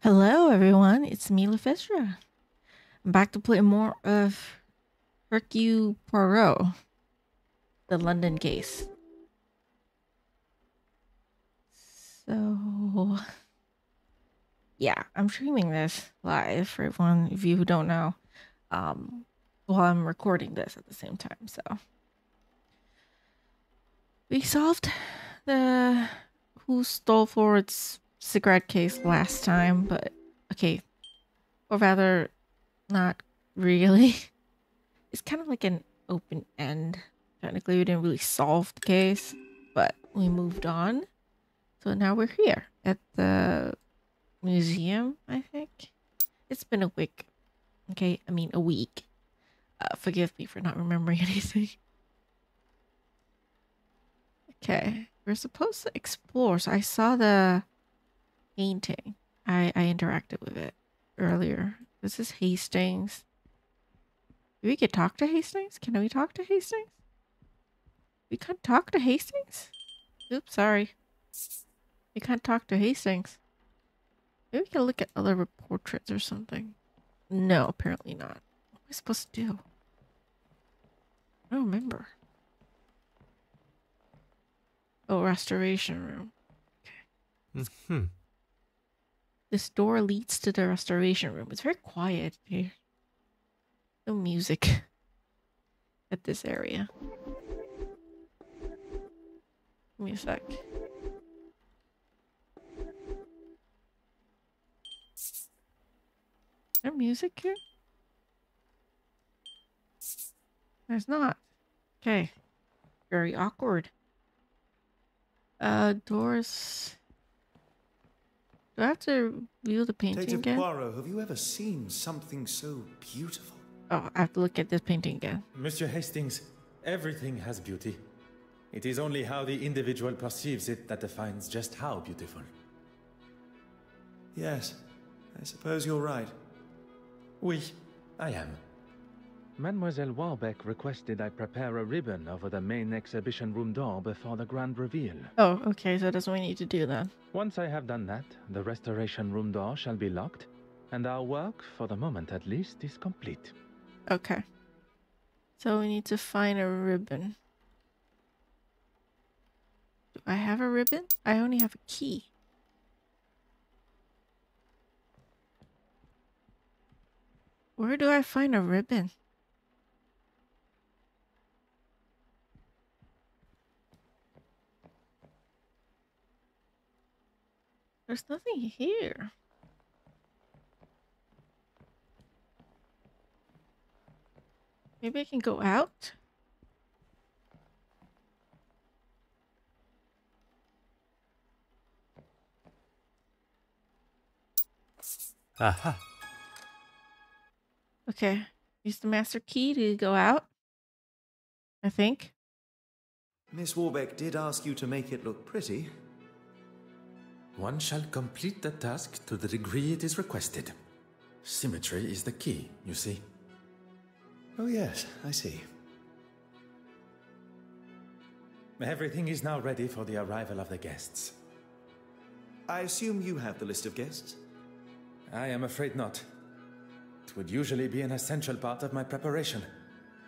Hello, everyone. It's me, Luphisra. I'm back to play more of Hercule Poirot, the London case. So, yeah, I'm streaming this live for everyone of you who don't know, while I'm recording this at the same time. So, we solved the Who Stole Ford's cigarette case last time, but okay, or rather, not really. It's kind of like an open end. Technically, we didn't really solve the case, but we moved on. So now we're here at the museum, I think. It's been a week. Okay, I mean a week. Forgive me for not remembering anything. Okay, we're supposed to explore. So I saw the painting. I interacted with it earlier. This is Hastings. We could talk to Hastings? Can we talk to Hastings? We can't talk to Hastings? Oops, sorry. We can't talk to Hastings. Maybe we can look at other portraits or something. No, apparently not. What am I supposed to do? I don't remember. Oh, restoration room. Okay. This door leads to the restoration room. It's very quiet here. No music at this area. Give me a sec. Is there music here? There's not. Okay. Very awkward. Doors. Do I have to view the painting Detective again? Poirot, have you ever seen something so beautiful? Oh, I have to look at this painting again. Monsieur Hastings, everything has beauty. It is only how the individual perceives it that defines just how beautiful. Yes, I suppose you're right. Oui, I am. Mademoiselle Warbeck requested I prepare a ribbon over the main exhibition room door before the grand reveal. Oh, okay, so that's what we need to do then. Once I have done that, the restoration room door shall be locked, and our work, for the moment at least, is complete. Okay. So we need to find a ribbon. Do I have a ribbon? I only have a key. Where do I find a ribbon? There's nothing here. Maybe I can go out? Aha. Okay. Use the master key to go out. I think. Miss Warbeck did ask you to make it look pretty. One shall complete the task to the degree it is requested. Symmetry is the key, you see. Oh yes, I see. Everything is now ready for the arrival of the guests. I assume you have the list of guests? I am afraid not. It would usually be an essential part of my preparation.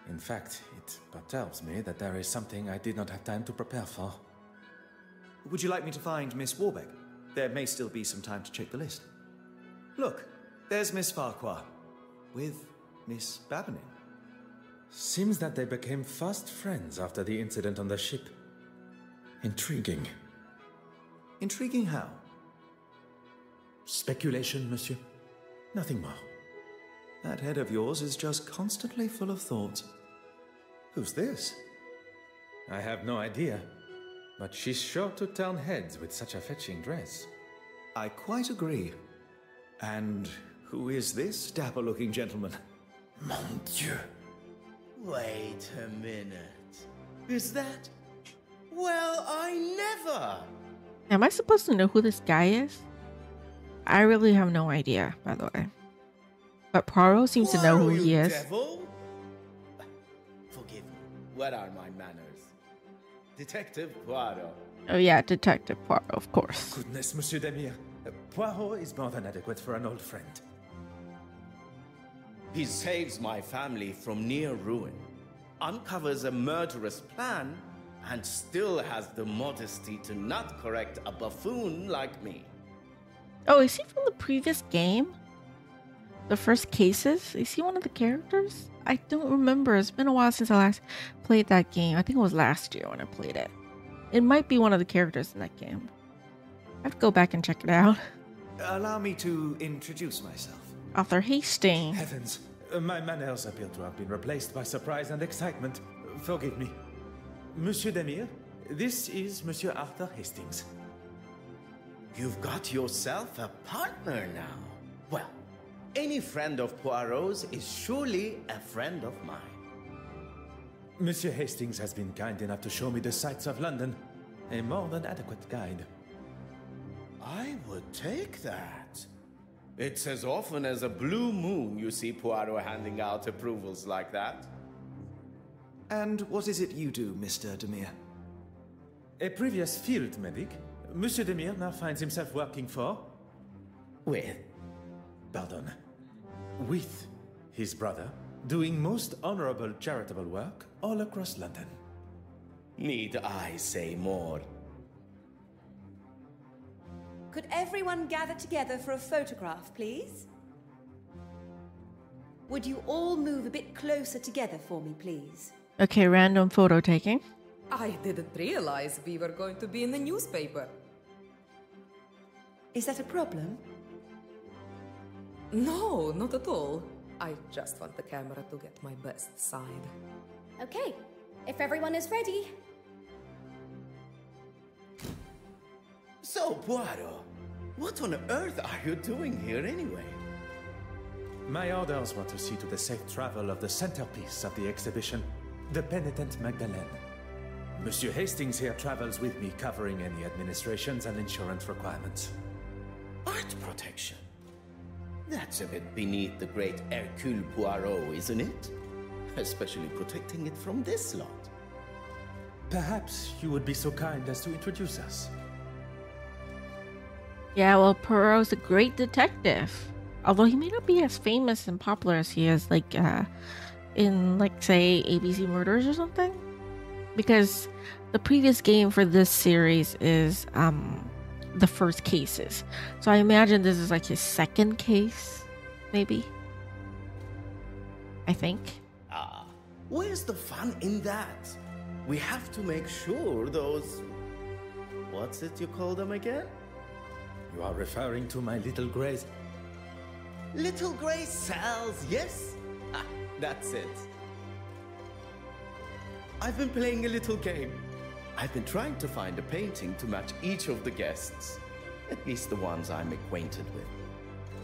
In fact, it perturbs me that there is something I did not have time to prepare for. Would you like me to find Miss Warbeck? There may still be some time to check the list. Look, there's Miss Farquhar with Miss Babinin. Seems that they became fast friends after the incident on the ship. Intriguing. Intriguing how? Speculation, monsieur. Nothing more. That head of yours is just constantly full of thoughts. Who's this? I have no idea, but she's sure to turn heads with such a fetching dress. I quite agree. And who is this dapper-looking gentleman? Mon Dieu. Wait a minute. Is that... Well, I never! Am I supposed to know who this guy is? I really have no idea, by the way. But Poirot seems to know who he is. Devil? Forgive me. What are my manners? Detective Poirot. Oh yeah, Detective Poirot, of course. Goodness, Monsieur Demire. Poirot is more than adequate for an old friend. He saves my family from near ruin, uncovers a murderous plan, and still has the modesty to not correct a buffoon like me. Oh, is he from the previous game? The first cases? Is he one of the characters? I don't remember. It's been a while since I last played that game. I think it was last year when I played it. It might be one of the characters in that game. I have to go back and check it out. Allow me to introduce myself. Arthur Hastings. Heavens, my manners appear to have been replaced by surprise and excitement. Forgive me. Monsieur Demire, this is Monsieur Arthur Hastings. You've got yourself a partner now. Well, any friend of Poirot's is surely a friend of mine. Monsieur Hastings has been kind enough to show me the sights of London. A more than adequate guide. I would take that. It's as often as a blue moon you see Poirot handing out approvals like that. And what is it you do, Mr. Demire? A previous field medic, Monsieur Demire now finds himself working for... With? Pardon. With his brother, doing most honorable charitable work all across London. Need I say more? Could everyone gather together for a photograph, please? Would you all move a bit closer together for me, please? Okay, random photo taking. I didn't realize we were going to be in the newspaper. Is that a problem? No, not at all. I just want the camera to get my best side. Okay, if everyone is ready. So, Poirot, what on earth are you doing here anyway? My orders were to see to the safe travel of the centerpiece of the exhibition, the penitent Magdalene. Monsieur Hastings here travels with me, covering any administrations and insurance requirements. Art protection? That's a bit beneath the great Hercule Poirot, isn't it? Especially protecting it from this lot. Perhaps you would be so kind as to introduce us. Yeah, well, Poirot's a great detective. Although he may not be as famous and popular as he is, like, in, like, say, ABC Murders or something. Because the previous game for this series is, the first cases. So I imagine this is, like, his second case, maybe. I think. Ah, where's the fun in that? We have to make sure those... What's it you call them again? You are referring to my little grays. Little grey cells, yes? Ah, that's it. I've been playing a little game. I've been trying to find a painting to match each of the guests. At least the ones I'm acquainted with.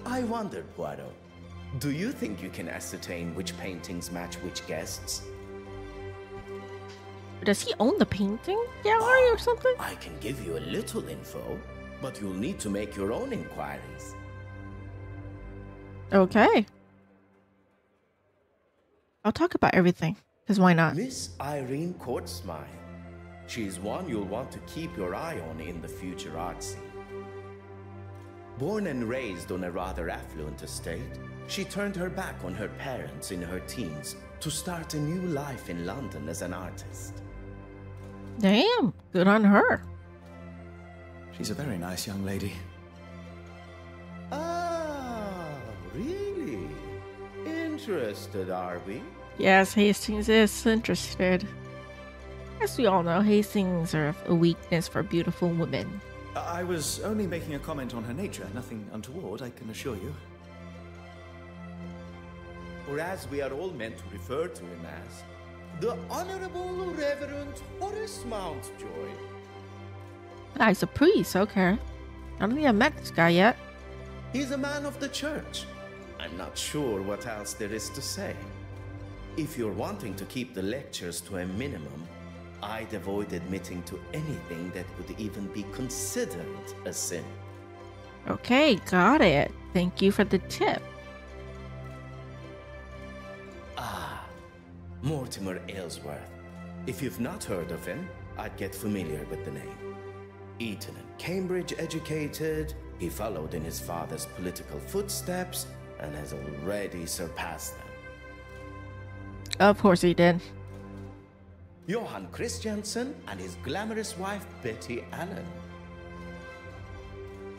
I wondered, Poirot, do you think you can ascertain which paintings match which guests? Does he own the painting gallery or something? I can give you a little info, but you'll need to make your own inquiries. Okay. I'll talk about everything, because why not? Miss Irene Courtsmile. She's one you'll want to keep your eye on in the future art scene. Born and raised on a rather affluent estate, she turned her back on her parents in her teens to start a new life in London as an artist. Damn, good on her. She's a very nice young lady. Ah, really? Interested, are we? Yes, Hastings is interested. As we all know, Hastings have a weakness for beautiful women. I was only making a comment on her nature, nothing untoward, I can assure you. Or as we are all meant to refer to him as, the Honorable Reverend Horace Mountjoy. Ah, he's a priest, okay. I don't think I met this guy yet. He's a man of the church. I'm not sure what else there is to say. If you're wanting to keep the lectures to a minimum, I'd avoid admitting to anything that would even be considered a sin. Okay, got it. Thank you for the tip. Mortimer Aylesworth. If you've not heard of him, I'd get familiar with the name. Eton and Cambridge educated, he followed in his father's political footsteps and has already surpassed them. Of course he did. Johann Christiansen and his glamorous wife Betty Allen.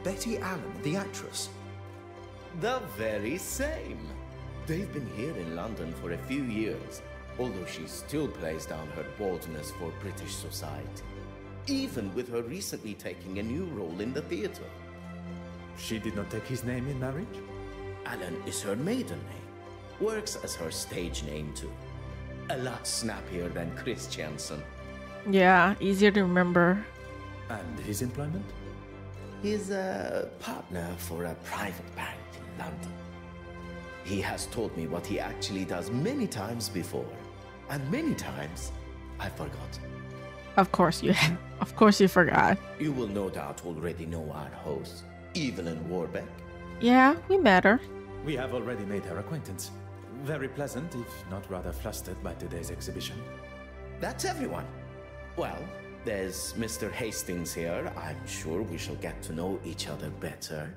Betty Allen, the actress. The very same. They've been here in London for a few years, although she still plays down her boldness for British society, even with her recently taking a new role in the theatre. She did not take his name in marriage? Allen is her maiden name. Works as her stage name too. A lot snappier than Christiansen. Yeah, easier to remember. And his employment? He's a partner for a private bank in London. He has told me what he actually does many times before. And many times, I forgot. Of course you have. Of course you forgot. You will no doubt already know our host, Evelyn Warbeck. Yeah, we met her. We have already made her acquaintance. Very pleasant, if not rather flustered by today's exhibition. That's everyone. Well, there's Mr. Hastings here. I'm sure we shall get to know each other better.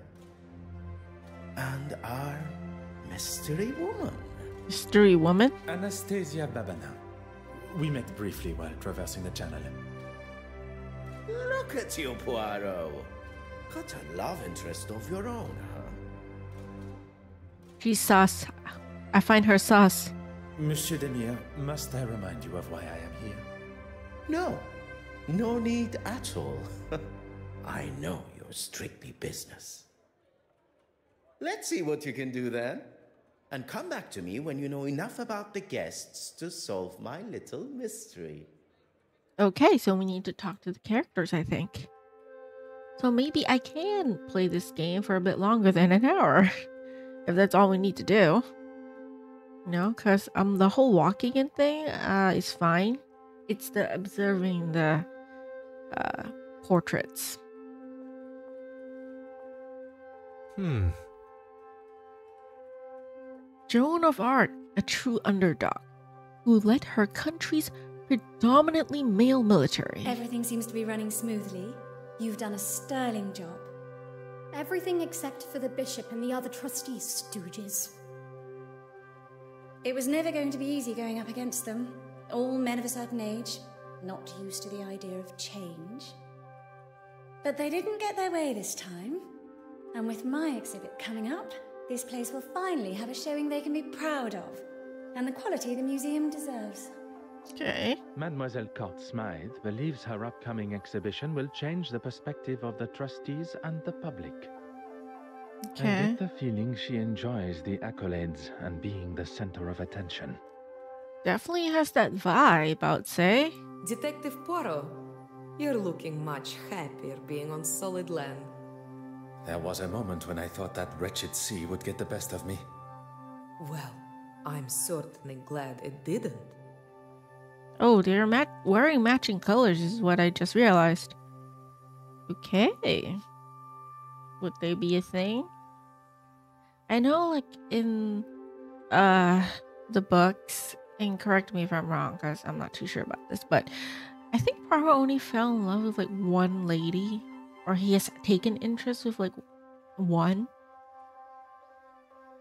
And our mystery woman. Mystery woman? Anastasia Babana. We met briefly while traversing the channel. Look at you, Poirot. Got a love interest of your own, huh? She's sus. I find her sus. Monsieur Demire, must I remind you of why I am here? No. No need at all. I know you're strictly business. Let's see what you can do then. And come back to me when you know enough about the guests to solve my little mystery. Okay, so we need to talk to the characters, I think. So maybe I can play this game for a bit longer than an hour. If that's all we need to do. No, because the whole walking in thing is fine. It's the observing the portraits. Joan of Arc, a true underdog, who led her country's predominantly male military. Everything seems to be running smoothly. You've done a sterling job. Everything except for the bishop and the other trustees, stooges. It was never going to be easy going up against them. All men of a certain age, not used to the idea of change. But they didn't get their way this time. And with my exhibit coming up, this place will finally have a showing they can be proud of, and the quality the museum deserves. Okay. Mademoiselle Court Smythe believes her upcoming exhibition will change the perspective of the trustees and the public. Okay. I get the feeling she enjoys the accolades and being the center of attention. Definitely has that vibe, I would say. Detective Poirot, you're looking much happier being on solid land. There was a moment when I thought that wretched sea would get the best of me. Well, I'm certainly glad it didn't. Oh, they're wearing matching colors is what I just realized. Okay. Would they be a thing? I know, like, in the books, and correct me if I'm wrong, because I'm not too sure about this, but I think Poirot only fell in love with, like, one lady. Or he has taken interest with, like, one.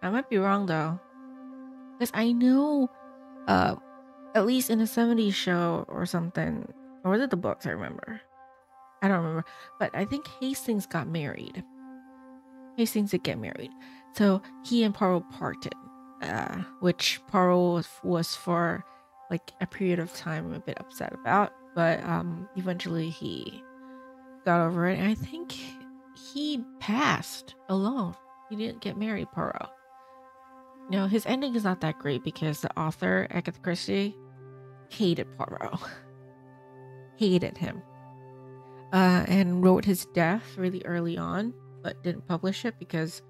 I might be wrong, though. Because I know, at least in the 70s show or something, or was it the books, I remember. I don't remember. But I think Hastings got married. Hastings did get married. So he and Poirot parted. Which Poirot was for, like, a period of time a bit upset about. But eventually he got over it, and I think he passed alone. He didn't get married, Poirot. No, his ending is not that great because the author, Agatha Christie, hated Poirot. Hated him. And wrote his death really early on, but didn't publish it because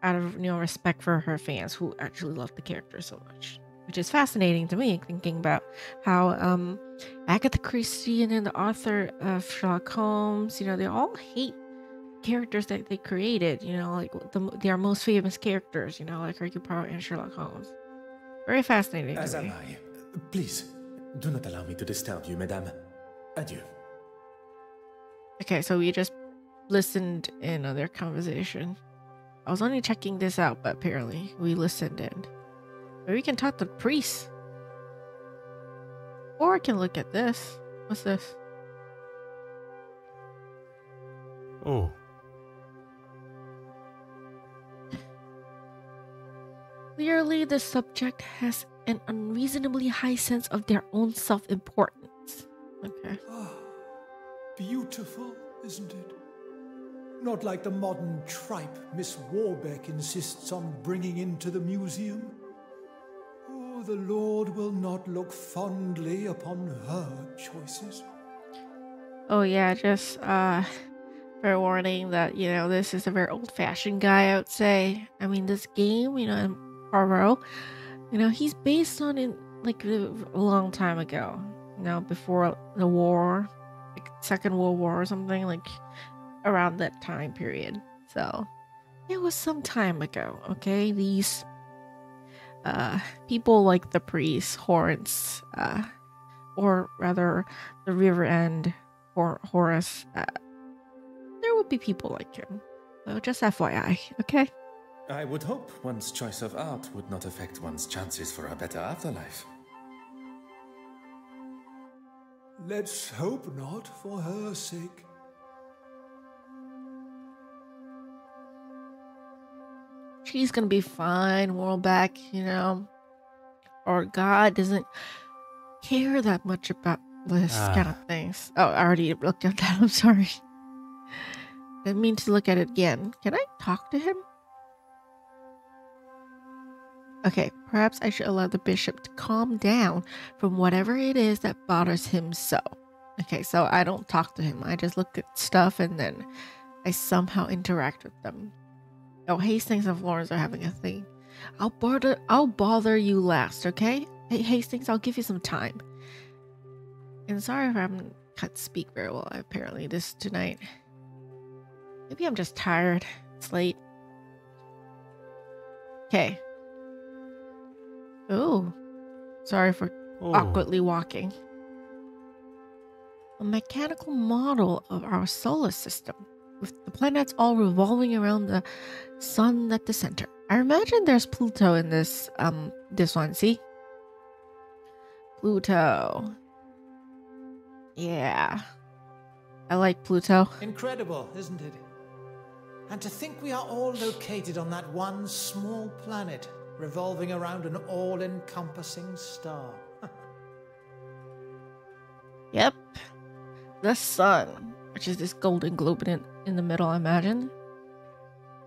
out of respect for her fans who actually loved the character so much. Which is fascinating to me, thinking about how Agatha Christie and then the author of Sherlock Holmes, they all hate characters that they created, like their most famous characters, like Hercule Poirot and Sherlock Holmes. Very fascinating As to am me. I. Please, do not allow me to disturb you, madame. Adieu. Okay, so we just listened in on their conversation. I was only checking this out, but apparently we listened in. Maybe we can talk to the priest. Or I can look at this. What's this? Oh. Clearly, the subject has an unreasonably high sense of their own self-importance. Okay. Beautiful, isn't it? Not like the modern tripe Miss Warbeck insists on bringing into the museum. Oh, the Lord will not look fondly upon her choices. Oh yeah, just fair warning that, you know, this is a very old-fashioned guy, I would say. I mean, this game, you know, in Poirot, you know, he's based on it like a long time ago. You know, before the war, like Second World War or something, like around that time period. So it was some time ago, okay? These people like the priest, Horace, or rather the River End or Horace, there would be people like him. So just FYI, okay? I would hope one's choice of art would not affect one's chances for a better afterlife. Let's hope not, for her sake. She's gonna be fine, Whirlback, you know? Or God doesn't care that much about this kind of things. Oh, I already looked at that, I'm sorry. Didn't mean to look at it again. Can I talk to him? Okay, perhaps I should allow the bishop to calm down from whatever it is that bothers him so. Okay, so I don't talk to him. I just look at stuff and then I somehow interact with them. Oh, Hastings and Florence are having a thing. I'll bother you last, okay? Hey, Hastings, I'll give you some time. And sorry if I can't speak very well, apparently, this tonight. Maybe I'm just tired. It's late. Okay. Oh. Sorry for awkwardly walking. A mechanical model of our solar system, with the planets all revolving around the sun at the center. I imagine there's Pluto in this one, see? Pluto. Yeah. I like Pluto. Incredible, isn't it? And to think we are all located on that one small planet, revolving around an all-encompassing star. Yep. The sun, which is this golden globe in the middle, I imagine.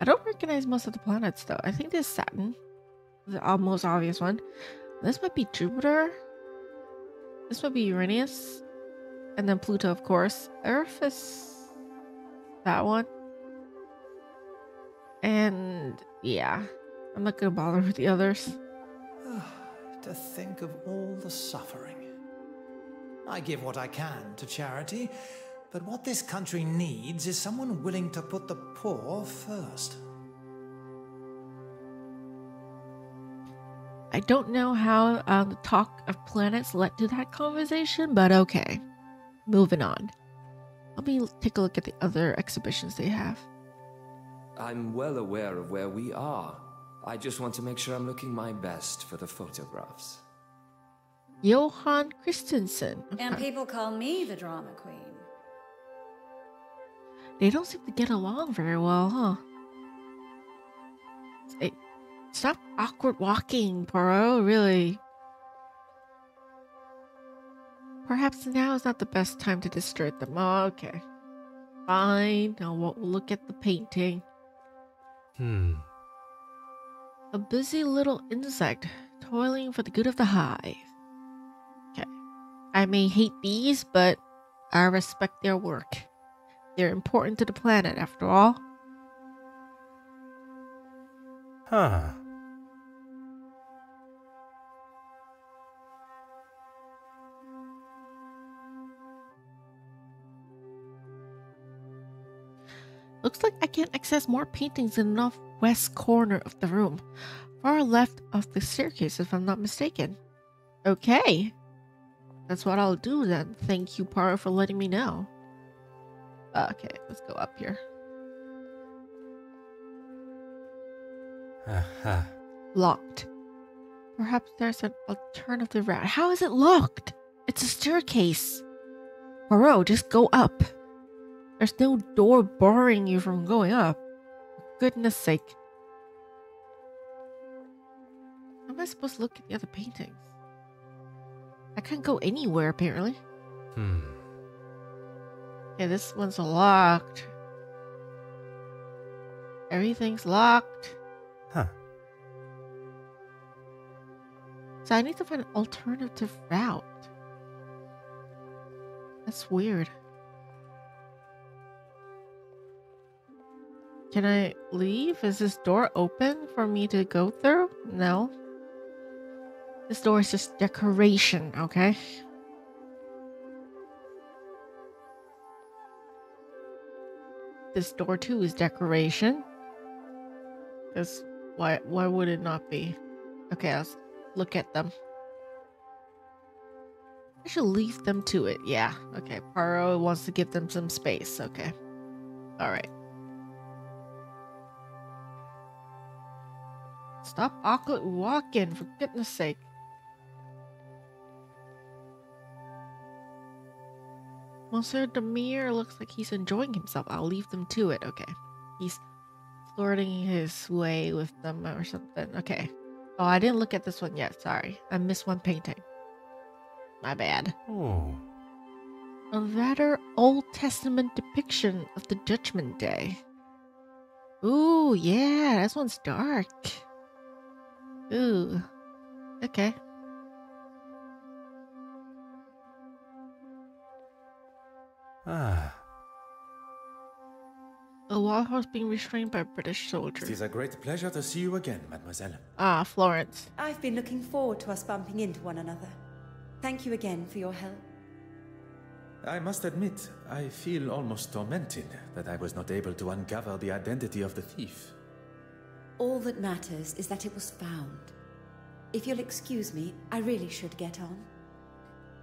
I don't recognize most of the planets, though. I think there's Saturn, the most obvious one. This might be Jupiter. This might be Uranus. And then Pluto, of course. Earth is that one. And yeah, I'm not gonna bother with the others. To think of all the suffering. I give what I can to charity, but what this country needs is someone willing to put the poor first. I don't know how the talk of planets led to that conversation, but okay. Moving on. Let me take a look at the other exhibitions they have. I'm well aware of where we are. I just want to make sure I'm looking my best for the photographs. Johann Christensen. And people call me the drama queen. They don't seem to get along very well, huh? Hey, stop awkward walking, Poirot, really. Perhaps now is not the best time to disturb them. Oh, okay. Fine, now we'll look at the painting. A busy little insect, toiling for the good of the hive. Okay. I may hate bees, but I respect their work. They're important to the planet, after all. Huh. Looks like I can't access more paintings in the northwest corner of the room. Far left of the staircase, if I'm not mistaken. Okay. That's what I'll do then. Thank you, Poirot, for letting me know. Okay, let's go up here. Aha. Locked. Perhaps there's an alternative route. How is it locked? It's a staircase. Poirot, just go up. There's no door barring you from going up. For goodness sake. How am I supposed to look at the other paintings? I can't go anywhere, apparently. Okay, this one's locked. Everything's locked. Huh. So I need to find an alternative route. That's weird. Can I leave? Is this door open for me to go through? No. This door is just decoration, okay? This door too is decoration. Because why would it not be? Okay, let's look at them. I should leave them to it. Yeah, okay. Poirot wants to give them some space. Okay. Alright. Stop awkward walking, for goodness sake. Monsieur Demire looks like he's enjoying himself. I'll leave them to it. Okay. He's flirting his way with them or something. Okay. Oh, I didn't look at this one yet. Sorry. I missed one painting. My bad. Oh. A rather Old Testament depiction of the Judgment Day. Ooh, yeah. This one's dark. Ooh. Okay. Ah. A wild horse being restrained by a British soldier. It is a great pleasure to see you again, mademoiselle. Ah, Florence. I've been looking forward to us bumping into one another. Thank you again for your help. I must admit, I feel almost tormented that I was not able to uncover the identity of the thief. All that matters is that it was found. If you'll excuse me, I really should get on.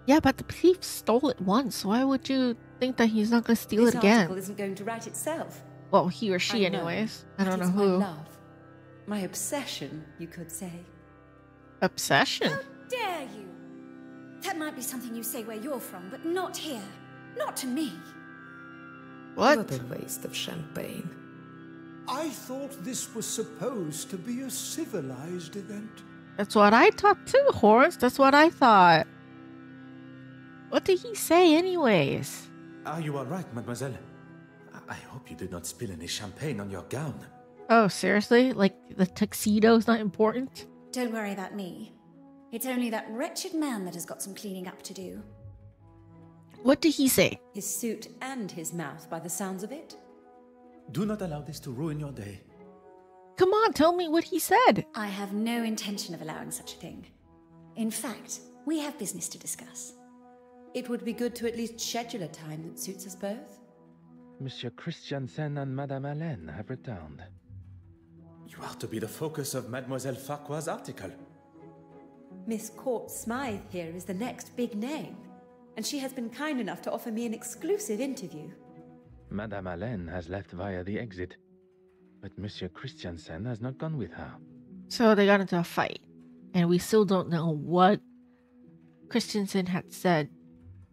Yeah, but the thief stole it once. Why would you think that he's not going to steal it again? This article isn't going to write itself. Well, he or she anyways. I don't know who. My love. My obsession, you could say. Obsession? How dare you! That might be something you say where you're from, but not here. Not to me. What? What a waste of champagne. I thought this was supposed to be a civilized event. That's what I thought too, Horace. That's what I thought. What did he say anyways? Are you all right, mademoiselle? I hope you did not spill any champagne on your gown. Oh, seriously? Like the tuxedo's not important? Don't worry about me. It's only that wretched man that has got some cleaning up to do. What did he say? His suit and his mouth, by the sounds of it. Do not allow this to ruin your day. Come on, tell me what he said. I have no intention of allowing such a thing. In fact, we have business to discuss. It would be good to at least schedule a time that suits us both. Monsieur Christiansen and Madame Hélène have returned. You are to be the focus of Mademoiselle Farquhar's article. Miss Court Smythe here is the next big name, and she has been kind enough to offer me an exclusive interview. Madame Hélène has left via the exit, but Monsieur Christiansen has not gone with her. So they got into a fight, and we still don't know what Christensen had said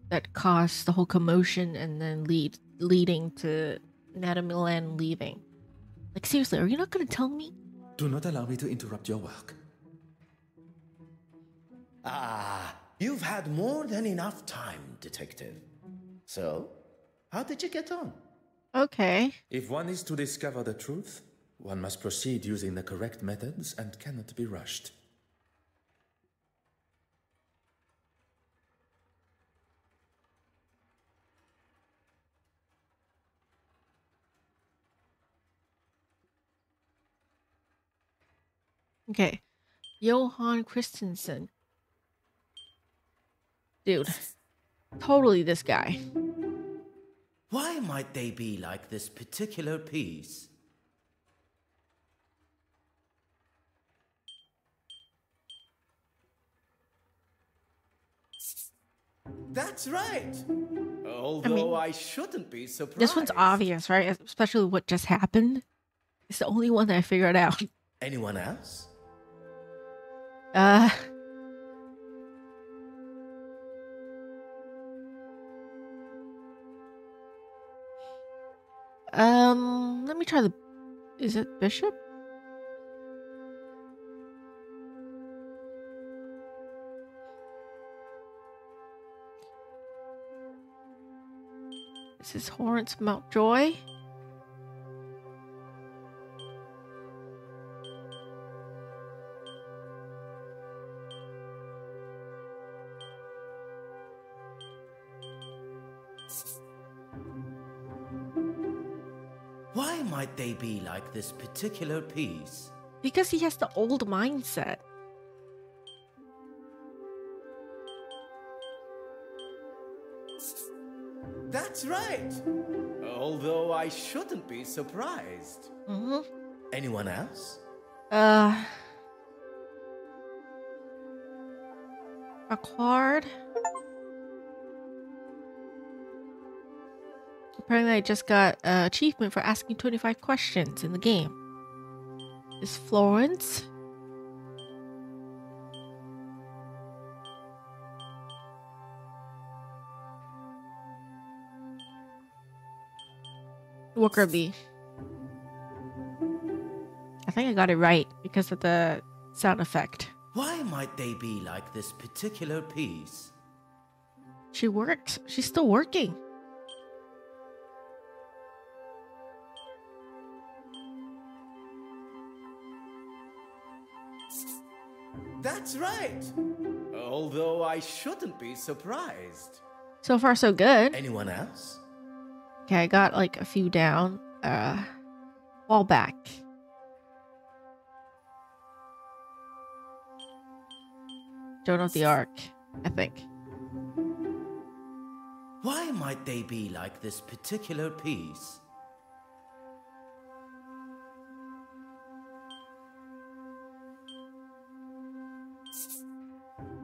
that caused the whole commotion and then leading to Madame Hélène leaving. Like, seriously, are you not going to tell me? Do not allow me to interrupt your work. Ah, you've had more than enough time, detective. So, how did you get on? Okay. If one is to discover the truth, one must proceed using the correct methods and cannot be rushed. Okay. Johan Christensen. Dude. Totally this guy. Why might they be like this particular piece? That's right. Although I shouldn't be surprised. This one's obvious, right? Especially what just happened. It's the only one that I figured out. Anyone else? Let me try the... Is it Bishop? This is Horrence Mountjoy. Why might they be like this particular piece? Because he has the old mindset. That's right. Although I shouldn't be surprised. Anyone else? Acquired. Apparently I just got an achievement for asking 25 questions in the game. Is Florence? Wookerby. I think I got it right because of the sound effect. Why might they be like this particular piece? She works. She's still working. That's right. Although I shouldn't be surprised. So far, so good. Anyone else? Okay, I got like a few down. Wall back. Joan of the Arc, I think. Why might they be like this particular piece?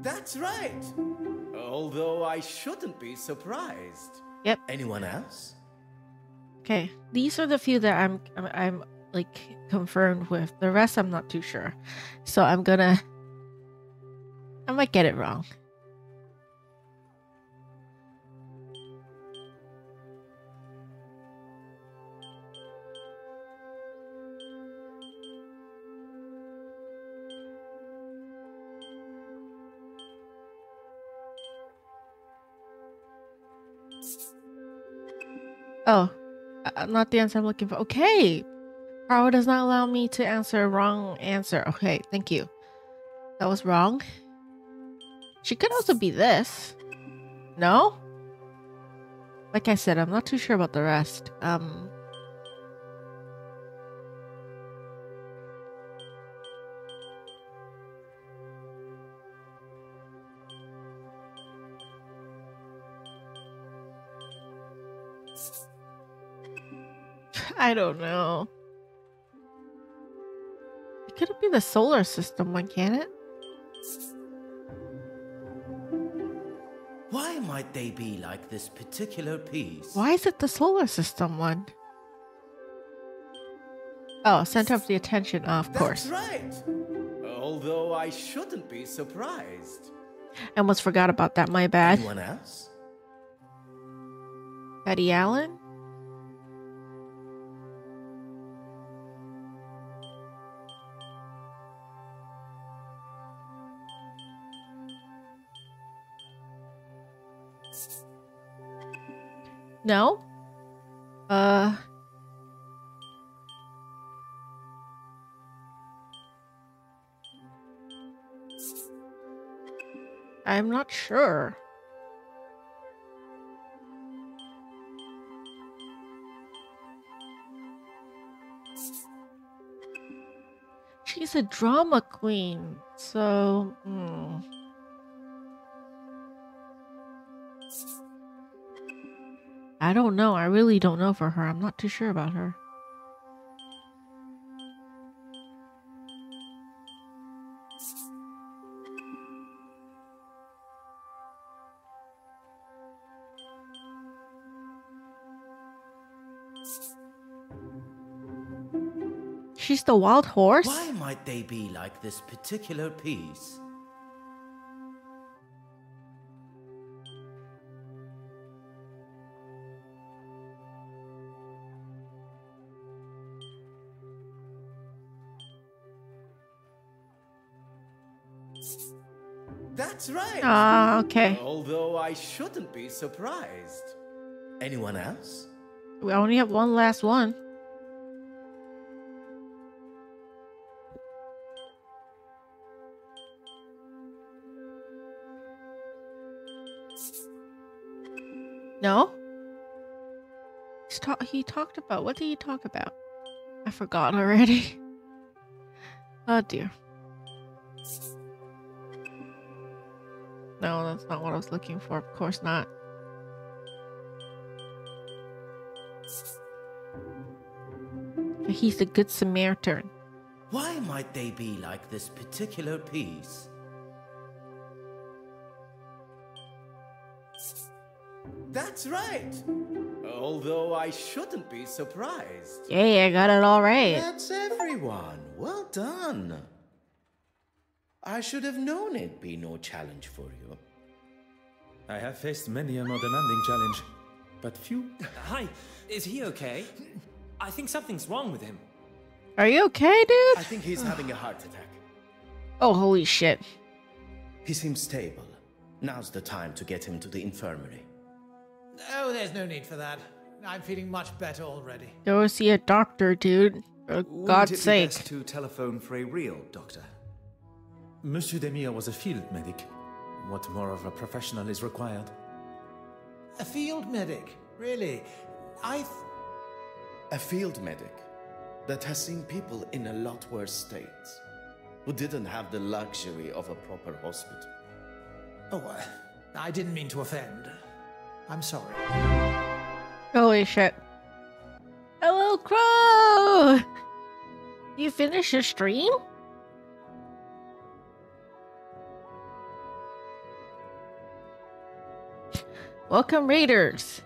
That's right. Although I shouldn't be surprised. Yep. Anyone else? Okay, these are the few that I'm like confirmed with. The rest I'm not too sure. So I might get it wrong. Oh, not the answer I'm looking for. Okay. Poirot does not allow me to answer a wrong answer. Okay, thank you. That was wrong. She could also be this. No? Like I said, I'm not too sure about the rest. I don't know. It could be the solar system one, can it? Why might they be like this particular piece? Why is it the solar system one? Oh, center of the attention, of course. That's right. Although I shouldn't be surprised. I almost forgot about that, my bad. Anyone else? Betty Allen? No? I'm not sure. She's a drama queen, so... I don't know. I really don't know for her. I'm not too sure about her. She's the wild horse? Why might they be like this particular piece? That's right. Ah, okay. Although I shouldn't be surprised. Anyone else? We only have one last one. No? He talked about... What did he talk about? I forgot already. Oh dear. No, that's not what I was looking for. Of course not. He's the Good Samaritan. Why might they be like this particular piece? That's right. Although I shouldn't be surprised. Yeah, I got it all right. That's everyone. Well done. I should have known it'd be no challenge for you. I have faced many a more demanding challenge, but few. Hi, is he okay? I think something's wrong with him. Are you okay, dude? I think he's having a heart attack. Oh, holy shit. He seems stable. Now's the time to get him to the infirmary. Oh, there's no need for that. I'm feeling much better already. Go see a doctor, dude. For God's sake. Wouldn't it be best to telephone for a real doctor? Monsieur Demire was a field medic. What more of a professional is required? A field medic? Really? A field medic that has seen people in a lot worse states, who didn't have the luxury of a proper hospital. Oh, I didn't mean to offend. I'm sorry. Holy shit. Hello, Crow! You finished your stream? Welcome, Raiders!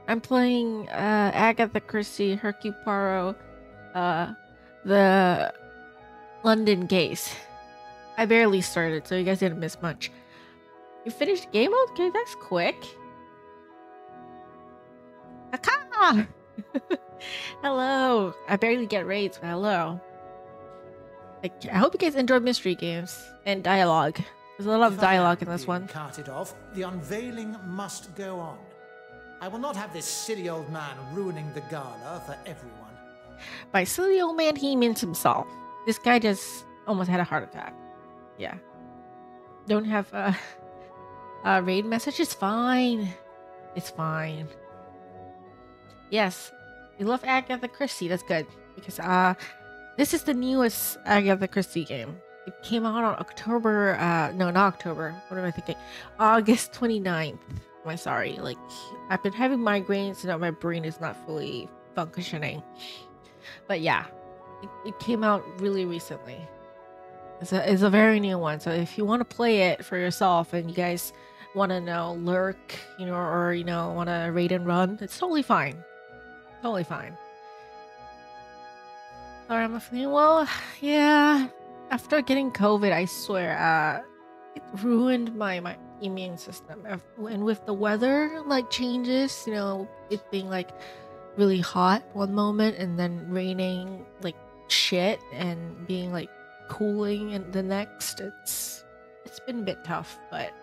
I'm playing Agatha Christie, Hercule Poirot, the London case. I barely started, so you guys didn't miss much. You finished the game? Okay, that's quick. Aka! Hello! I barely get raids, but hello. Like, I hope you guys enjoy mystery games and dialogue. There's a lot of dialogue in this one. Carted off, the unveiling must go on. I will not have this silly old man ruining the gala for everyone. By silly old man, he means himself. This guy just almost had a heart attack. Yeah. Don't have a raid message? It's fine. It's fine. Yes. You love Agatha Christie. That's good. Because this is the newest Agatha Christie game. It came out on October, no, not October. What am I thinking? August 29th. Am I sorry? Like, I've been having migraines, so now my brain is not fully functioning. But yeah, it came out really recently. It's a very new one. So if you want to play it for yourself and you guys want to lurk, or want to raid and run, it's totally fine. Totally fine. Sorry, I'm feeling well. Yeah. After getting COVID, I swear, it ruined my immune system. And with the weather, changes, it being, really hot one moment and then raining like shit and being, cooling in the next, it's been a bit tough, but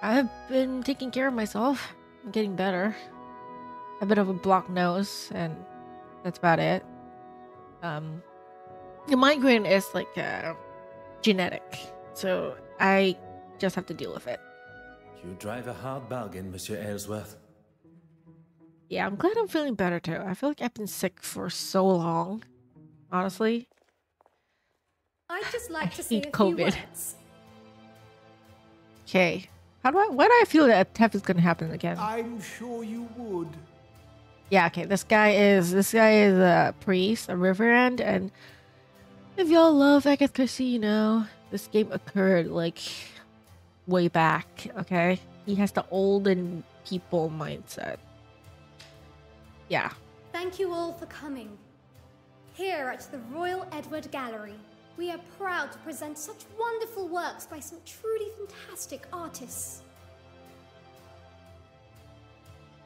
I've been taking care of myself. I'm getting better. A bit of a blocked nose, and that's about it. The migraine is genetic, so I just have to deal with it. You drive a hard bargain, Monsieur Aylesworth. Yeah, I'm glad I'm feeling better too. I feel like I've been sick for so long, honestly. I'd just like to say a COVID. few words. Okay, why do I feel that theft is gonna happen again? I'm sure you would. Yeah, okay. This guy is a priest, a Riverend, and if y'all love Agatha Christie, this game occurred way back. Okay, he has the olden people mindset. Yeah. Thank you all for coming. Here at the Royal Edward Gallery, we are proud to present such wonderful works by some truly fantastic artists.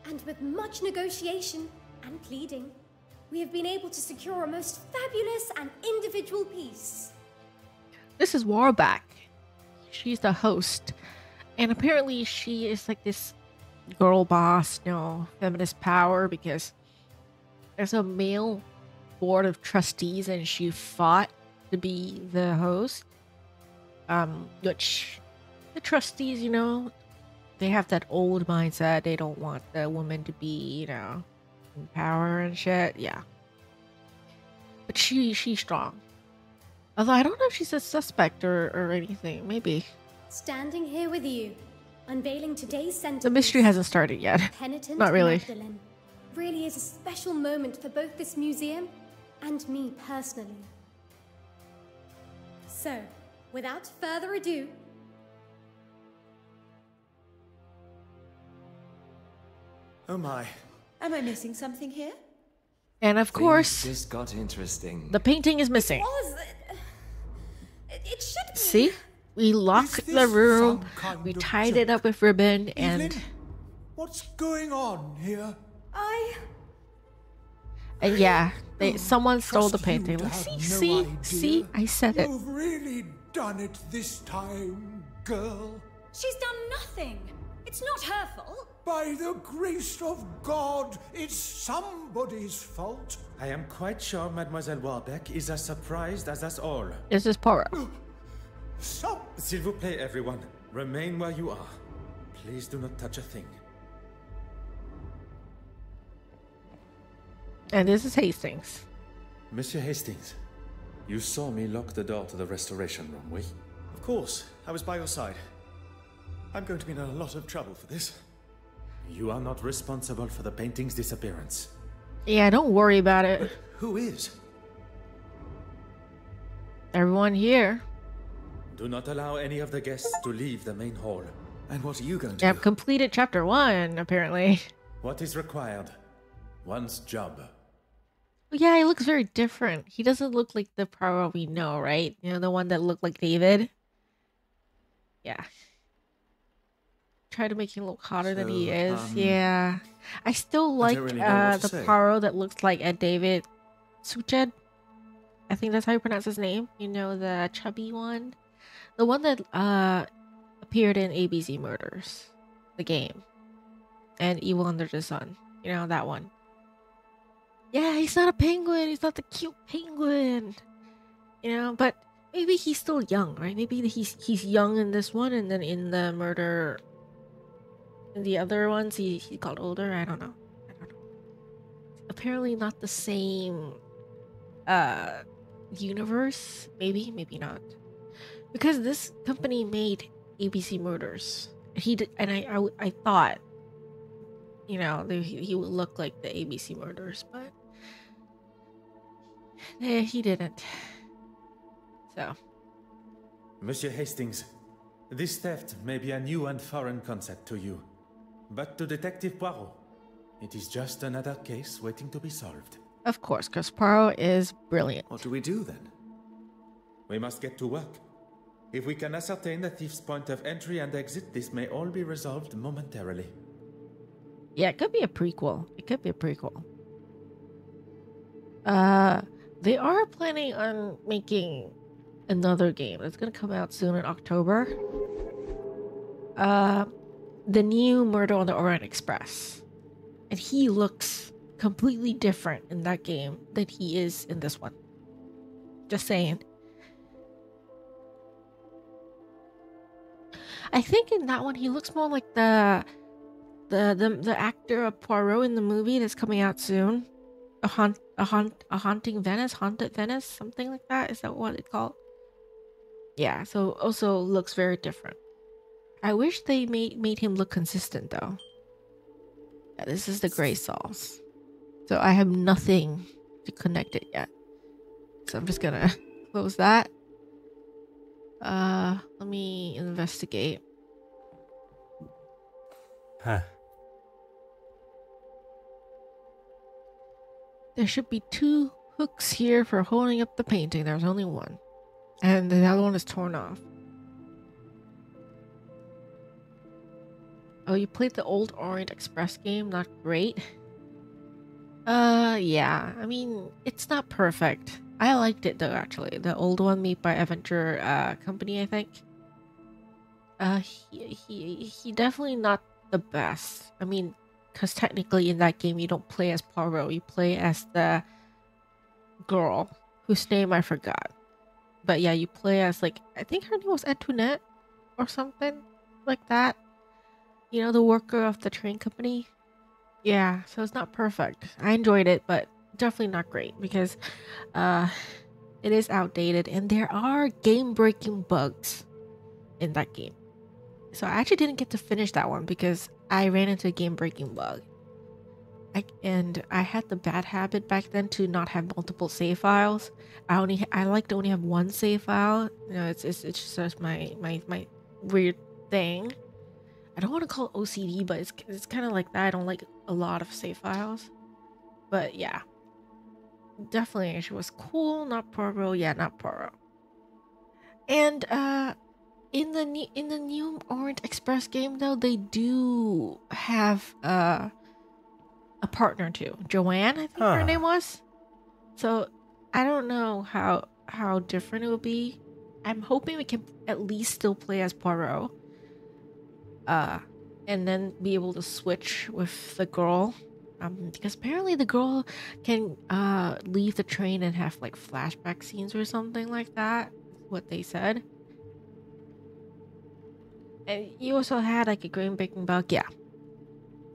And with much negotiation and pleading, we have been able to secure a most fabulous and individual piece. This is Warbeck. She's the host. And apparently she is like this girl boss, feminist power, because there's a male board of trustees and she fought to be the host. Which the trustees, they have that old mindset. They don't want the woman to be, in power and shit. Yeah. But she's strong. Although I don't know if she's a suspect or anything. Maybe. Standing here with you, unveiling today's sentence. The mystery hasn't started yet. Penitent Not really. Magdalene really is a special moment for both this museum and me personally. So, without further ado, oh my. Am I missing something here? And of course, Things just got interesting. the painting is missing. It should be. See? We locked the room, we tied it up with ribbon, and... Evelyn, what's going on here? And yeah, someone stole the Trust you painting. to have no See, I said it. You've really done it this time, girl. She's done nothing. It's not her fault. By the grace of God, it's somebody's fault. I am quite sure Mademoiselle Warbeck is as surprised as us all. This is Poirot. S'il vous plaît, everyone. Remain where you are. Please do not touch a thing. And this is Hastings. Monsieur Hastings, you saw me lock the door to the restoration room, oui? Of course, I was by your side. I'm going to be in a lot of trouble for this. You are not responsible for the painting's disappearance. Yeah, don't worry about it. Who is? Everyone here. Do not allow any of the guests to leave the main hall. And what are you going to I've completed chapter 1, apparently. What is required? One's job. Yeah, he looks very different. He doesn't look like the Poirot we know, right? The one that looked like David. Yeah. Try to make him look hotter than he is. Yeah. I still like really know the Poirot that looks like a David Suched. I think that's how you pronounce his name. The chubby one. The one that appeared in ABC Murders. The game. And Evil Under the Sun. That one. Yeah, he's not a penguin. He's not the cute penguin. But maybe he's still young, right? Maybe he's young in this one, and then in the murder, in the other ones, he got older. I don't know. Apparently not the same universe. Maybe not. Because this company made ABC Murders. He did, and I thought, he would look like the ABC Murders, but he didn't. So, Monsieur Hastings, this theft may be a new and foreign concept to you, but to Detective Poirot, it is just another case waiting to be solved. Of course, because Poirot is brilliant. What do we do then? We must get to work. If we can ascertain the thief's point of entry and exit, this may all be resolved momentarily. Yeah, it could be a prequel. They are planning on making another game. It's gonna come out soon in October. The new Murder on the Orient Express. And he looks completely different in that game than he is in this one. Just saying. I think in that one he looks more like the actor of Poirot in the movie that's coming out soon. Haunted Venice, something like that. Is that what it's called? Yeah, so also looks very different. I wish they made him look consistent though. Yeah, this is the gray sauce. So I have nothing to connect it yet. So I'm just gonna close that. Let me investigate. Huh. There should be 2 hooks here for holding up the painting. There's only one. And the other one is torn off. Oh, you played the old Orient Express game? Not great. Yeah. I mean, it's not perfect. I liked it though, actually. The old one made by Adventure Company, I think. He definitely not the best. I mean, because technically in that game you don't play as Poirot, you play as the girl whose name I forgot. But yeah, you play as, like, I think her name was Antoinette or something like that. You know, the worker of the train company. Yeah, so it's not perfect. I enjoyed it, but definitely not great because it is outdated and there are game-breaking bugs in that game. So I actually didn't get to finish that one because I ran into a game-breaking bug. I had the bad habit back then to not have multiple save files. I like to only have one save file. You know, it's just my weird thing. I don't want to call it OCD, but it's kind of like that. I don't like a lot of save files. But yeah, definitely she was cool. Not Poirot. Yeah, not Poirot. And in the new Orient Express game though, they do have a partner too. Joanne, I think her name was. So I don't know how different it will be. I'm hoping we can at least still play as Poirot. And then be able to switch with the girl. Because apparently the girl can leave the train and have like flashback scenes or something like that. What they said. And you also had like a green baking bug. Yeah.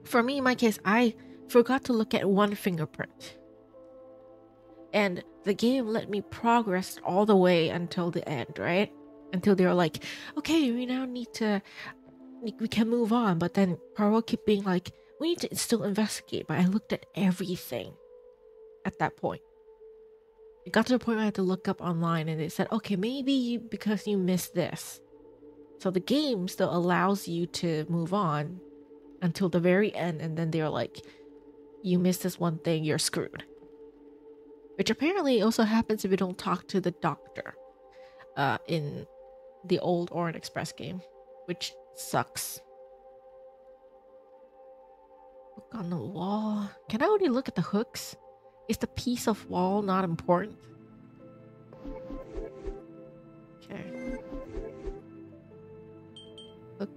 For me, in my case, I forgot to look at one fingerprint. And the game let me progress all the way until the end, right? Until they were like, okay, we now need to... we can move on, but then Poirot kept being like, we need to still investigate. But I looked at everything at that point. It got to the point where I had to look up online and it said, okay, maybe because you missed this. So the game still allows you to move on until the very end, and then they're like, you missed this one thing, you're screwed. Which apparently also happens if you don't talk to the doctor in the old Orient Express game, which sucks. Look on the wall. Can I only look at the hooks? Is the piece of wall not important? Okay. Look.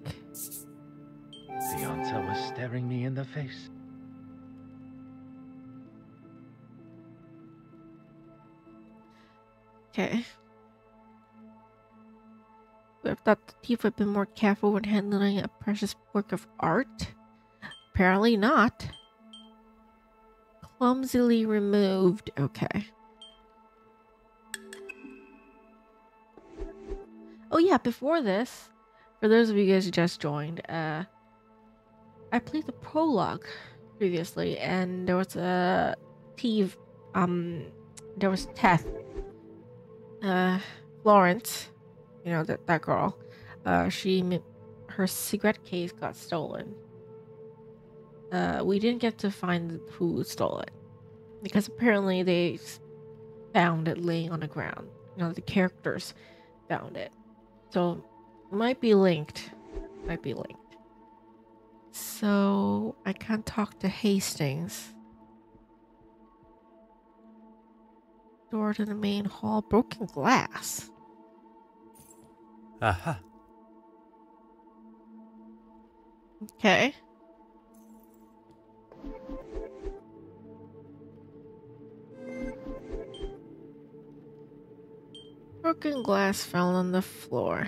The answer was staring me in the face. Okay. We have thought the thief would have been more careful when handling a precious work of art. Apparently not. Clumsily removed. Okay. Oh yeah, before this, for those of you guys who just joined, I played the prologue previously, and there was a thief. There was Teth. Florence. You know, that girl. Her cigarette case got stolen. We didn't get to find who stole it, because apparently they found it laying on the ground. You know, the characters found it, so might be linked. So I can't talk to Hastings. Door to the main hall, broken glass. Aha. Okay. Broken glass fell on the floor.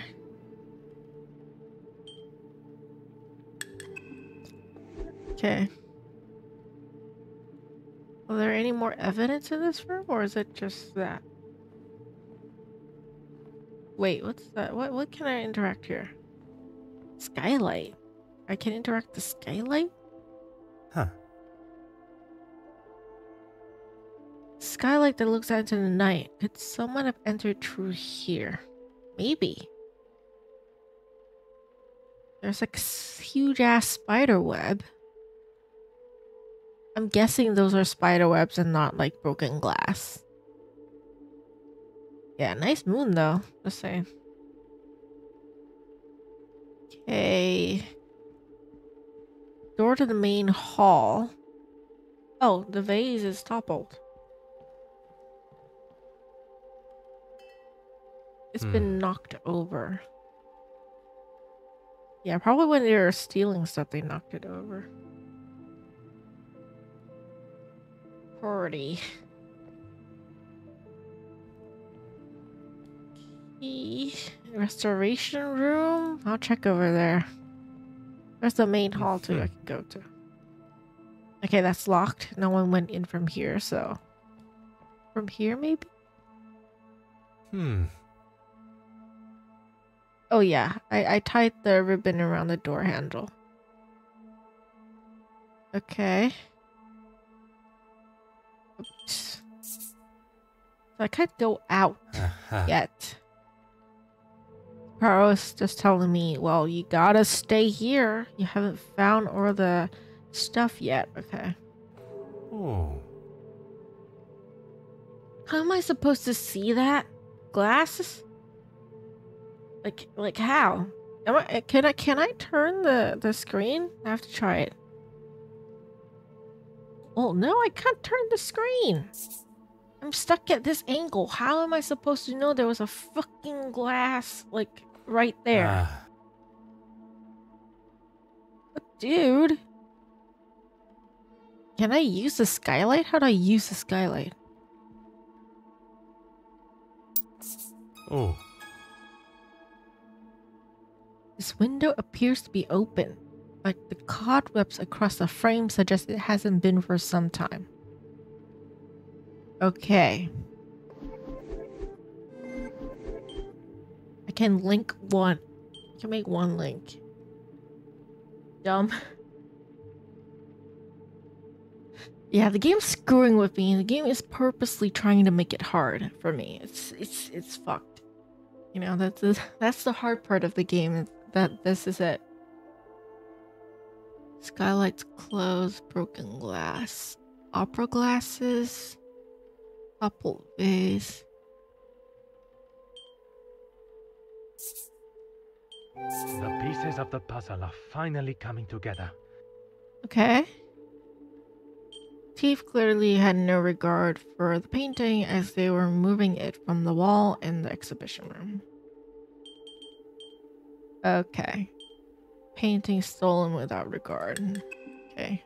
Okay. Are there any more evidence in this room, or is it just that? Wait, what's that? What can I interact here? Skylight. I can interact with the skylight? Huh. Skylight that looks out into the night. Could someone have entered through here? Maybe. There's like a huge ass spider web. I'm guessing those are spider webs and not like broken glass. Yeah, nice moon though. Just saying. Okay. Door to the main hall. Oh, the vase is toppled. It's been knocked over. Yeah, probably when they were stealing stuff, they knocked it over. Party. Key. Restoration room? I'll check over there. There's the main hall too I can go to. Okay, that's locked. No one went in from here, so... From here, maybe? Oh yeah, I tied the ribbon around the door handle. Okay. Oops. So I can't go out yet. Poirot's just telling me, well, you gotta stay here. You haven't found all the stuff yet. Okay. Oh. How am I supposed to see that? Glasses? Like how? Can I turn the screen? I have to try it. Oh no, I can't turn the screen. I'm stuck at this angle. How am I supposed to know there was a fucking glass like right there? Dude. Can I use the skylight? How do I use the skylight? Oh. This window appears to be open, but the cobwebs across the frame suggest it hasn't been for some time. Okay. I can link one. I can make one link. Dumb. Yeah, the game's screwing with me. The game is purposely trying to make it hard for me. It's fucked. You know, that's the hard part of the game. That this is it. Skylights closed, broken glass, opera glasses, toppled vase. The pieces of the puzzle are finally coming together. Okay. Thief clearly had no regard for the painting as they were moving it from the wall in the exhibition room. Okay. Painting stolen without regard. Okay.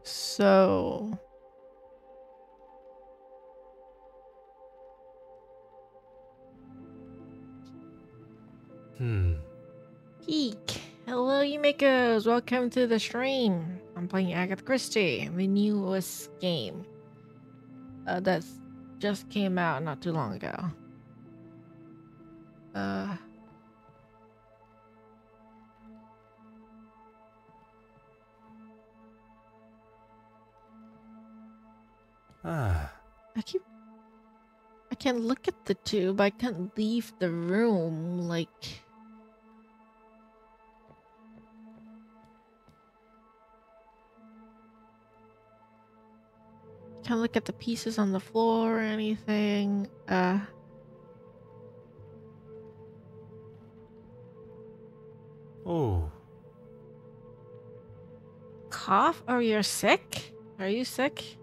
So... Eek. Hello, you makers. Welcome to the stream. I'm playing Agatha Christie, the newest game. That's just came out not too long ago. I can look at the tube. I can't leave the room. Like, can't look at the pieces on the floor or anything. Oh. Cough? Oh, you're sick? Are you sick?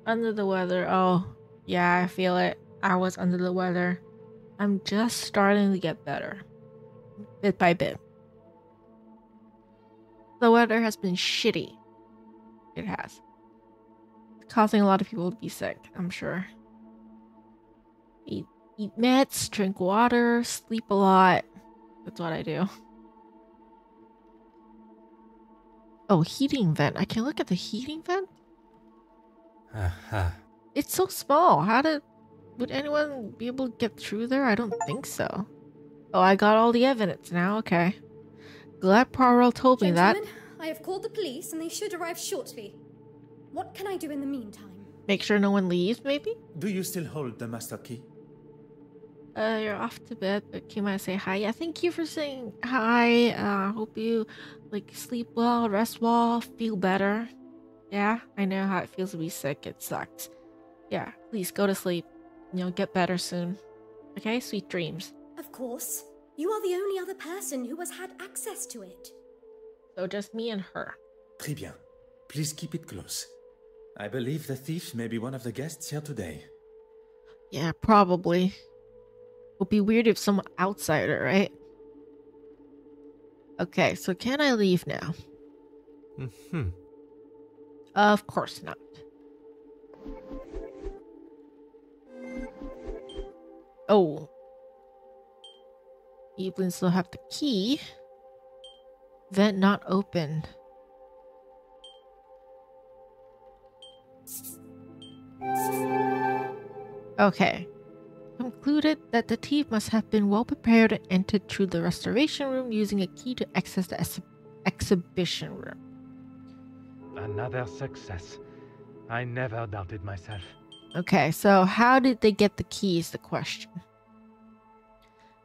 Under the weather. Oh, yeah, I feel it. I was under the weather. I'm just starting to get better. Bit by bit. The weather has been shitty. It has. It's causing a lot of people to be sick, I'm sure. Eat meds, drink water, sleep a lot. That's what I do. Oh, heating vent. I can look at the heating vent? It's so small. Would anyone be able to get through there? I don't think so. Oh, I got all the evidence now. Okay. Glad Poirot told me that. I have called the police and they should arrive shortly. What can I do in the meantime? Make sure no one leaves, maybe? Do you still hold the master key? You're off to bed, but came out to say hi. Yeah, thank you for saying hi. Hope you, sleep well, rest well, feel better. Yeah, I know how it feels to be sick. It sucks. Yeah, please go to sleep. You'll get better soon. Okay, sweet dreams. Of course. You are the only other person who has had access to it. So just me and her. Très bien. Please keep it close. I believe the thief may be one of the guests here today. Yeah, probably. Would be weird if some outsider, right? Okay, so can I leave now? Mm-hmm. Of course not. Oh. Evelyn still have the key. Vent not opened. Okay. Concluded that the thief must have been well prepared and entered through the restoration room using a key to access the exhibition room. Another success. I never doubted myself. Okay, so how did they get the key is the question.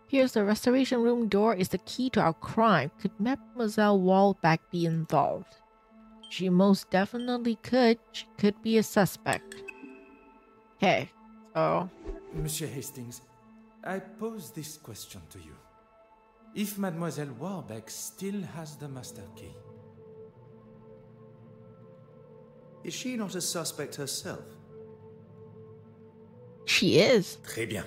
Here's the restoration room door is the key to our crime. Could Mademoiselle Walbeck be involved? She most definitely could. She could be a suspect. Okay, so... Monsieur Hastings, I pose this question to you. If Mademoiselle Warbeck still has the master key... Is she not a suspect herself? She is. Très bien.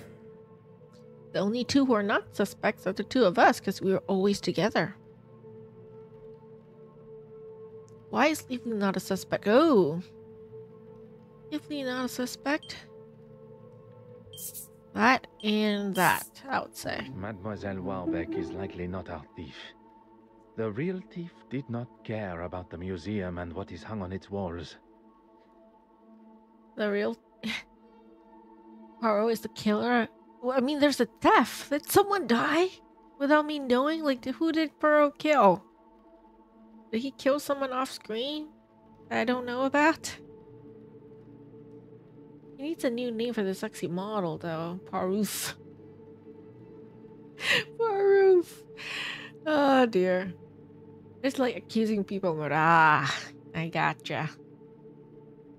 The only two who are not suspects are the two of us, because we were always together. Why is Leafly not a suspect? Oh. Leafly not a suspect? That and that, I would say. Mademoiselle Warbeck is likely not our thief. The real thief did not care about the museum and what is hung on its walls. The real... Poirot is the killer? Well, I mean, there's a death. Did someone die? Without me knowing? Like, who did Poirot kill? Did he kill someone off screen that I don't know about? He needs a new name for the sexy model, though. Poirot. Poirot. Oh, dear. It's like accusing people, but I gotcha.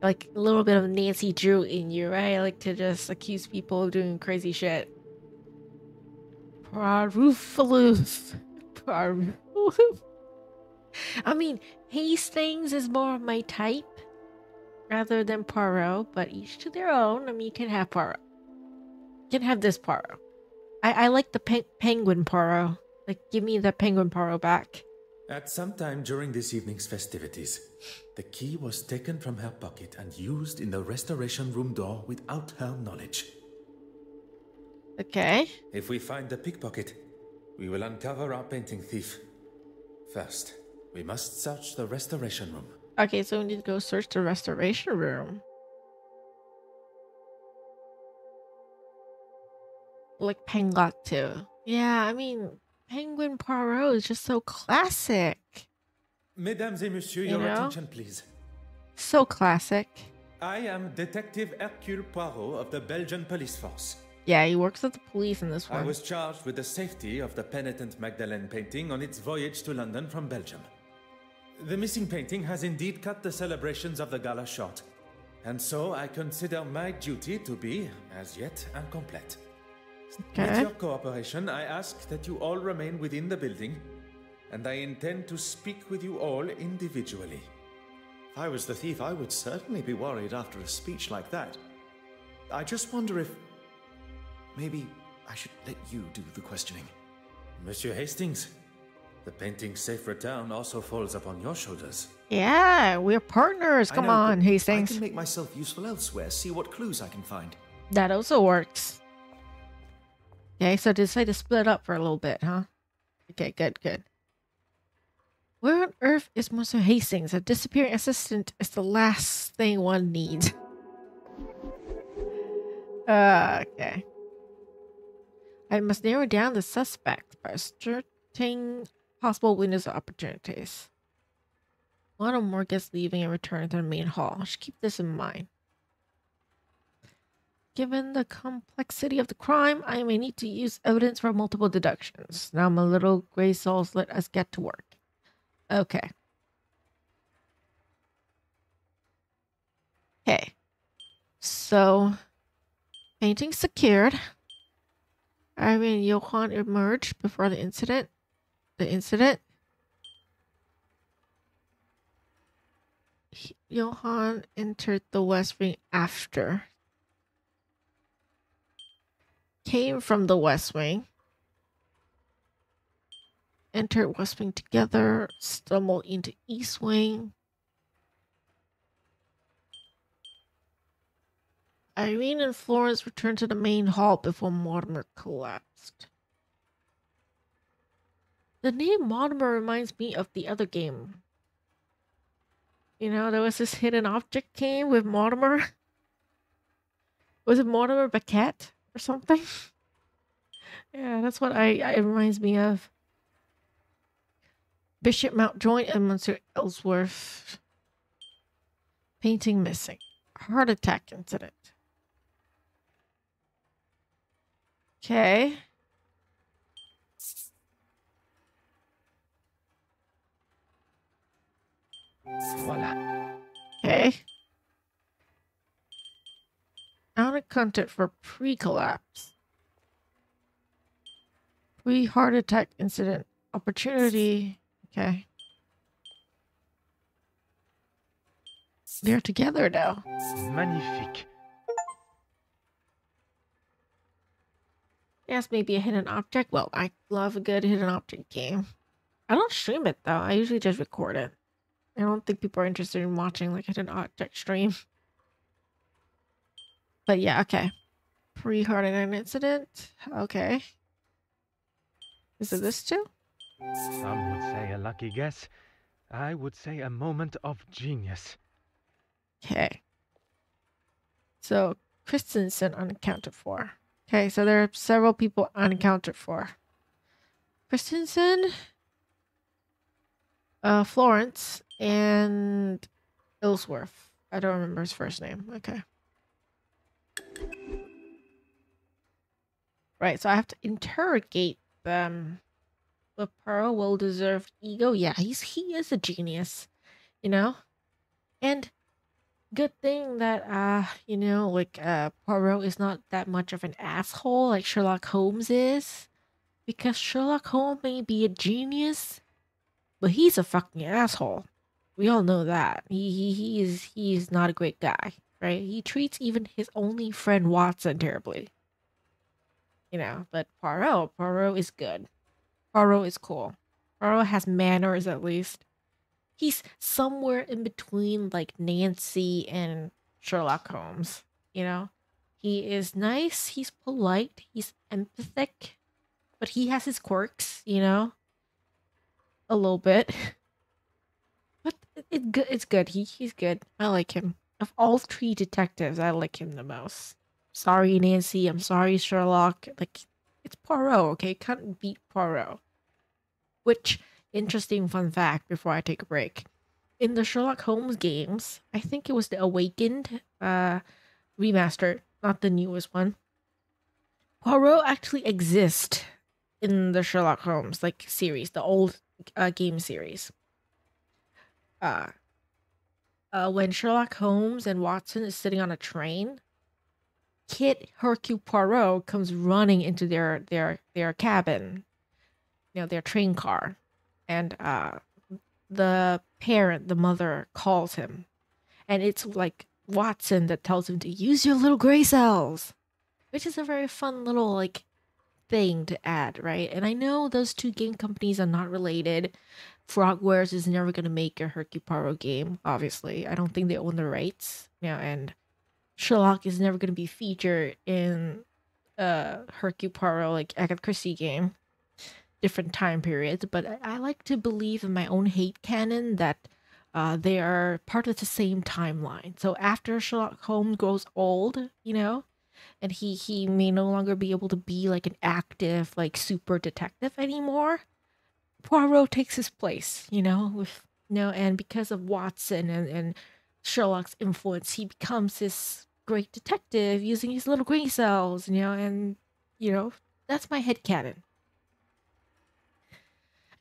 Like a little bit of Nancy Drew in you, right? I like to just accuse people of doing crazy shit. Poirot. I mean, Hastings is more of my type rather than Poirot, but each to their own. I mean, you can have Poirot. You can have this Poirot. I like the penguin Poirot. Like, give me the penguin Poirot back. At some time during this evening's festivities, the key was taken from her pocket and used in the restoration room door without her knowledge. Okay. If we find the pickpocket, we will uncover our painting thief. First, we must search the restoration room. Okay, so we need to go search the restoration room. Like Pengot too. Yeah, I mean, Penguin Poirot is just so classic. Mesdames et messieurs, your attention, please. So classic. I am Detective Hercule Poirot of the Belgian police force. Yeah, he works at the police in this one. I was charged with the safety of the penitent Magdalene painting on its voyage to London from Belgium. The missing painting has indeed cut the celebrations of the gala short, and so I consider my duty to be, as yet, incomplete. Okay. With your cooperation, I ask that you all remain within the building, and I intend to speak with you all individually. If I was the thief, I would certainly be worried after a speech like that. I just wonder if... maybe I should let you do the questioning. Monsieur Hastings, the painting's safe return also falls upon your shoulders. Yeah, we're partners. Come on, Hastings. I can make myself useful elsewhere, see what clues I can find. That also works. Okay, so decide to split up for a little bit, huh? Okay, good. Where on earth is Monsieur Hastings? A disappearing assistant is the last thing one needs. Okay. I must narrow down the suspect by searching possible windows of opportunities. One or more guests leaving and returning to the main hall. I should keep this in mind. Given the complexity of the crime, I may need to use evidence for multiple deductions. Now, my little gray souls, let us get to work. Okay. So, painting secured. Irene and Johann emerged before the incident. Johann entered the West Wing after. Came from the West Wing. Entered West Wing together. Stumbled into East Wing. Irene and Florence returned to the main hall before Mortimer collapsed. The name Mortimer reminds me of the other game. You know, there was this hidden object game with Mortimer. Was it Mortimer Beckett or something? Yeah, that's what it reminds me of. Bishop Mountjoy and Monsieur Ellsworth. Painting missing. Heart attack incident. Okay. Voila. Okay. Unaccounted for pre-collapse. Pre-heart attack incident. Opportunity. Okay. They're together now. Magnifique. Yes, maybe a hidden object. Well, I love a good hidden object game. I don't stream it though. I usually just record it. I don't think people are interested in watching like a hidden object stream. But yeah, okay. Pre-heart attack incident. Okay. Is it this too? Some would say a lucky guess. I would say a moment of genius. Okay. So, Christensen unaccounted for. Okay, so there are several people unaccounted for. Christensen, Florence, and Ellsworth. I don't remember his first name. Okay. Right, so I have to interrogate them. But Poirot well-deserved ego. Yeah, he is a genius, you know? And good thing that, you know, like, Poirot is not that much of an asshole like Sherlock Holmes is. Because Sherlock Holmes may be a genius, but he's a fucking asshole. We all know that. He is not a great guy, right? He treats even his only friend Watson terribly. You know, but Poirot is good. Poirot is cool. Poirot has manners at least. He's somewhere in between like Nancy and Sherlock Holmes, you know? He is nice, he's polite, he's empathic, but he has his quirks, you know? A little bit. But it's good. He's good. I like him. Of all three detectives, I like him the most. Sorry, Nancy. I'm sorry, Sherlock. Like, it's Poirot, okay? Can't beat Poirot. Which, interesting fun fact before I take a break. In the Sherlock Holmes games, I think it was the Awakened remastered, not the newest one. Poirot actually exists in the Sherlock Holmes like series, the old game series. When Sherlock Holmes and Watson is sitting on a train, Kid Hercule Poirot comes running into their cabin, you know, their train car, and the parent, the mother, calls him, and it's like Watson that tells him to use your little gray cells, which is a very fun little like thing to add, right? And I know those two game companies are not related. Frogwares is never going to make a Hercule Poirot game, obviously. I don't think they own the rights. Yeah, and Sherlock is never going to be featured in Hercule Poirot, like Agatha Christie game. Different time periods, but I like to believe in my own hate canon that they are part of the same timeline. So after Sherlock Holmes grows old, you know, and he may no longer be able to be like an active, like super detective anymore, Poirot takes his place, you know, with and because of Watson and Sherlock's influence, he becomes this great detective using his little gray cells, you know, and that's my headcanon.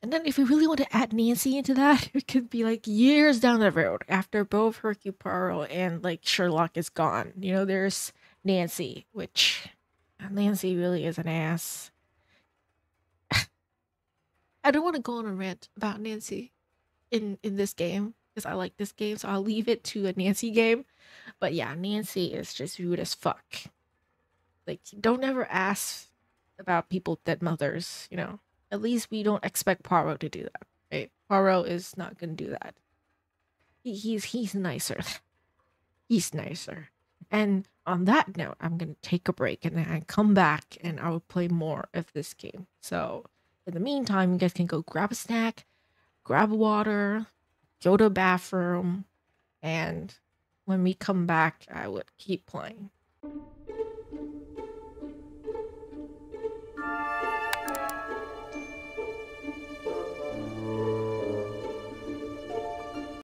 And then if we really want to add Nancy into that, it could be like years down the road after both Hercule Poirot and like Sherlock is gone. You know, there's Nancy, which Nancy really is an ass. I don't want to go on a rant about Nancy in this game because I like this game, so I'll leave it to a Nancy game. But yeah, Nancy is just rude as fuck. Like, don't ever ask about people's dead mothers, you know. At least we don't expect Poirot to do that, right? Poirot is not gonna do that. He's nicer. He's nicer. And on that note, I'm gonna take a break and then I come back and I will play more of this game. So in the meantime, you guys can go grab a snack, grab water, go to the bathroom, and when we come back, I would keep playing.